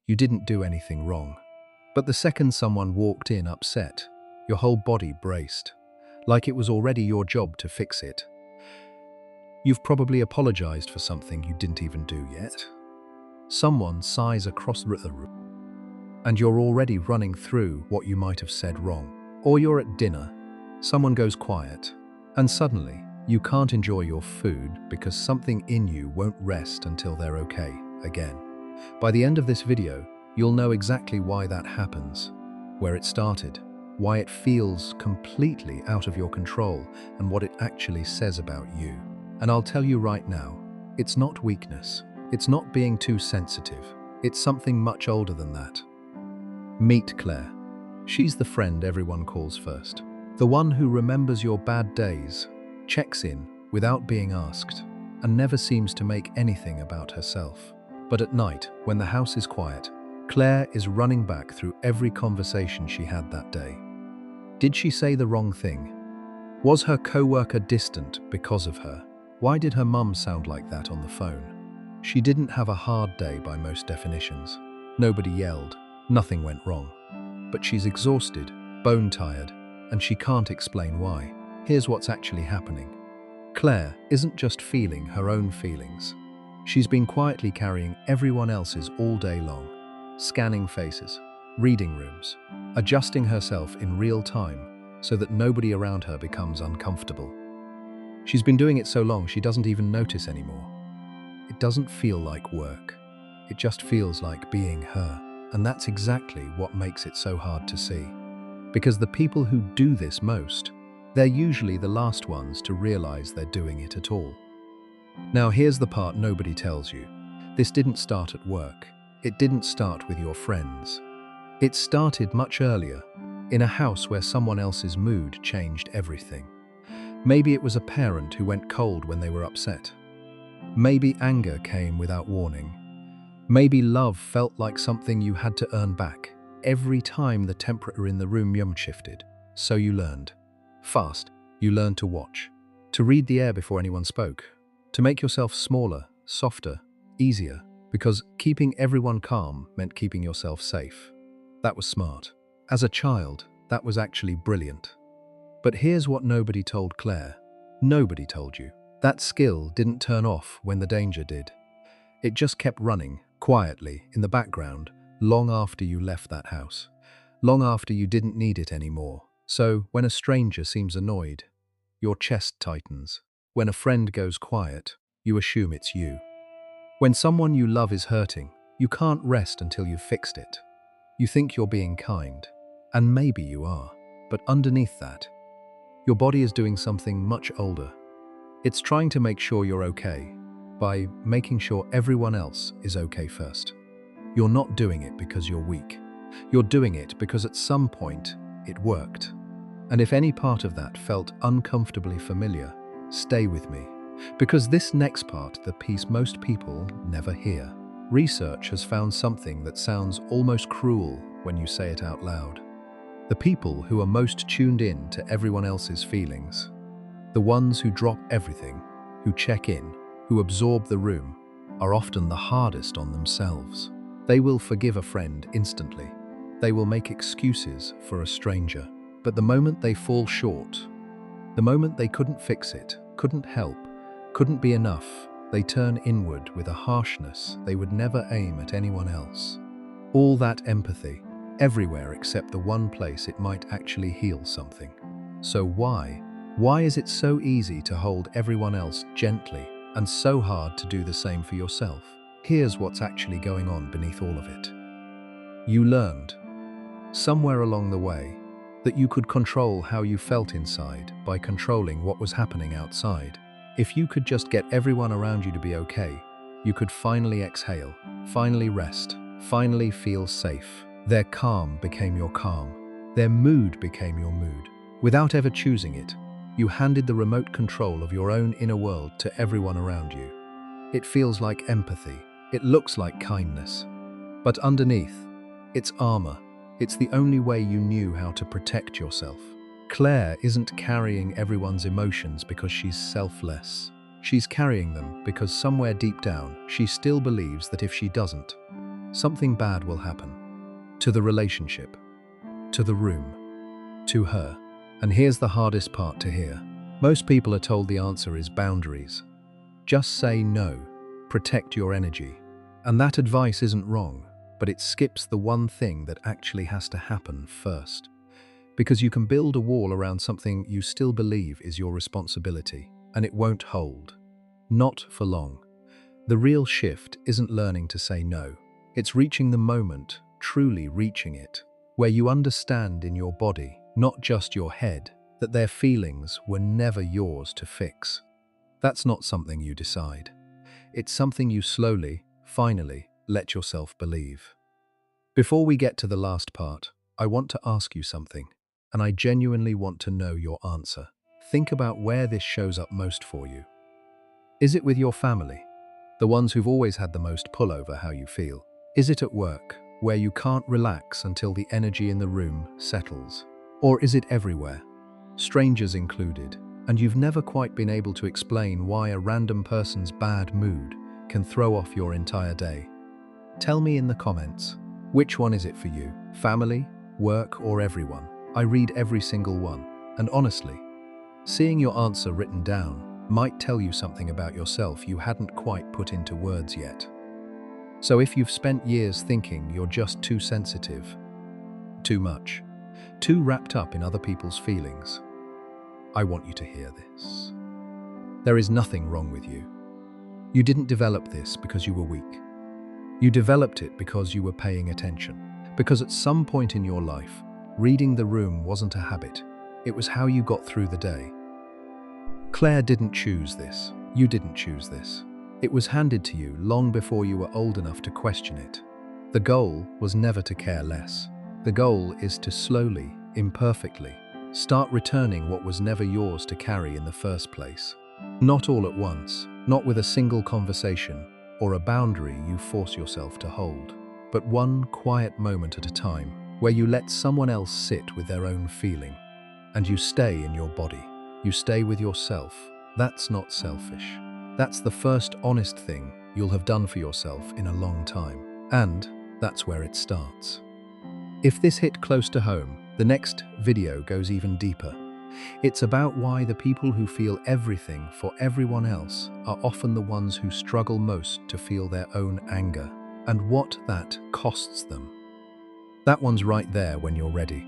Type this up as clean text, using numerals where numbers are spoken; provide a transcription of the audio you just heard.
You didn't do anything wrong. But the second someone walked in upset, your whole body braced, like it was already your job to fix it. You've probably apologized for something you didn't even do yet. Someone sighs across the room, and you're already running through what you might have said wrong. Or you're at dinner, someone goes quiet, and suddenly you can't enjoy your food because something in you won't rest until they're okay again. By the end of this video, you'll know exactly why that happens, where it started, why it feels completely out of your control, and what it actually says about you. And I'll tell you right now, it's not weakness. It's not being too sensitive. It's something much older than that. Meet Claire. She's the friend everyone calls first. The one who remembers your bad days, checks in without being asked, and never seems to make anything about herself. But at night, when the house is quiet, Claire is running back through every conversation she had that day. Did she say the wrong thing? Was her coworker distant because of her? Why did her mum sound like that on the phone? She didn't have a hard day by most definitions. Nobody yelled, nothing went wrong. But she's exhausted, bone-tired, and she can't explain why. Here's what's actually happening. Claire isn't just feeling her own feelings. She's been quietly carrying everyone else's all day long, scanning faces, reading rooms, adjusting herself in real time so that nobody around her becomes uncomfortable. She's been doing it so long she doesn't even notice anymore. It doesn't feel like work. It just feels like being her. And that's exactly what makes it so hard to see. Because the people who do this most, they're usually the last ones to realize they're doing it at all. Now here's the part nobody tells you. This didn't start at work. It didn't start with your friends. It started much earlier, in a house where someone else's mood changed everything. Maybe it was a parent who went cold when they were upset. Maybe anger came without warning. Maybe love felt like something you had to earn back every time the temperature in the room shifted. So you learned. Fast, you learned to watch, to read the air before anyone spoke, to make yourself smaller, softer, easier, because keeping everyone calm meant keeping yourself safe. That was smart. As a child, that was actually brilliant. But here's what nobody told Claire. Nobody told you. That skill didn't turn off when the danger did. It just kept running, quietly, in the background, long after you left that house. Long after you didn't need it anymore. So, when a stranger seems annoyed, your chest tightens. When a friend goes quiet, you assume it's you. When someone you love is hurting, you can't rest until you've fixed it. You think you're being kind, and maybe you are, but underneath that, your body is doing something much older. It's trying to make sure you're okay, by making sure everyone else is okay first. You're not doing it because you're weak. You're doing it because at some point, it worked. And if any part of that felt uncomfortably familiar, stay with me. Because this next part, the piece most people never hear. Research has found something that sounds almost cruel when you say it out loud. The people who are most tuned in to everyone else's feelings, the ones who drop everything, who check in, who absorb the room, are often the hardest on themselves. They will forgive a friend instantly. They will make excuses for a stranger. But the moment they fall short, the moment they couldn't fix it, couldn't help, couldn't be enough, they turn inward with a harshness they would never aim at anyone else. All that empathy, everywhere except the one place it might actually heal something. So why? Why is it so easy to hold everyone else gently and so hard to do the same for yourself? Here's what's actually going on beneath all of it. You learned, somewhere along the way, that you could control how you felt inside by controlling what was happening outside. If you could just get everyone around you to be okay, you could finally exhale, finally rest, finally feel safe. Their calm became your calm. Their mood became your mood. Without ever choosing it, you handed the remote control of your own inner world to everyone around you. It feels like empathy. It looks like kindness. But underneath, it's armor. It's the only way you knew how to protect yourself. Claire isn't carrying everyone's emotions because she's selfless. She's carrying them because somewhere deep down, she still believes that if she doesn't, something bad will happen. To the relationship, to the room, to her. And here's the hardest part to hear. Most people are told the answer is boundaries. Just say no, protect your energy. And that advice isn't wrong, but it skips the one thing that actually has to happen first. Because you can build a wall around something you still believe is your responsibility, and it won't hold. Not for long. The real shift isn't learning to say no. It's reaching the moment, truly reaching it, where you understand in your body, not just your head, that their feelings were never yours to fix. That's not something you decide. It's something you slowly, finally, let yourself believe. Before we get to the last part, I want to ask you something, and I genuinely want to know your answer. Think about where this shows up most for you. Is it with your family? The ones who've always had the most pull over how you feel? Is it at work, where you can't relax until the energy in the room settles? Or is it everywhere, strangers included, and you've never quite been able to explain why a random person's bad mood can throw off your entire day? Tell me in the comments, which one is it for you? Family, work, or everyone? I read every single one, and honestly, seeing your answer written down might tell you something about yourself you hadn't quite put into words yet. So if you've spent years thinking you're just too sensitive, too much, too wrapped up in other people's feelings, I want you to hear this. There is nothing wrong with you. You didn't develop this because you were weak. You developed it because you were paying attention. Because at some point in your life, reading the room wasn't a habit. It was how you got through the day. Claire didn't choose this. You didn't choose this. It was handed to you long before you were old enough to question it. The goal was never to care less. The goal is to slowly, imperfectly, start returning what was never yours to carry in the first place. Not all at once, not with a single conversation or a boundary you force yourself to hold, but one quiet moment at a time where you let someone else sit with their own feeling, and you stay in your body. You stay with yourself. That's not selfish. That's the first honest thing you'll have done for yourself in a long time. And that's where it starts. If this hit close to home, the next video goes even deeper. It's about why the people who feel everything for everyone else are often the ones who struggle most to feel their own anger, and what that costs them. That one's right there when you're ready.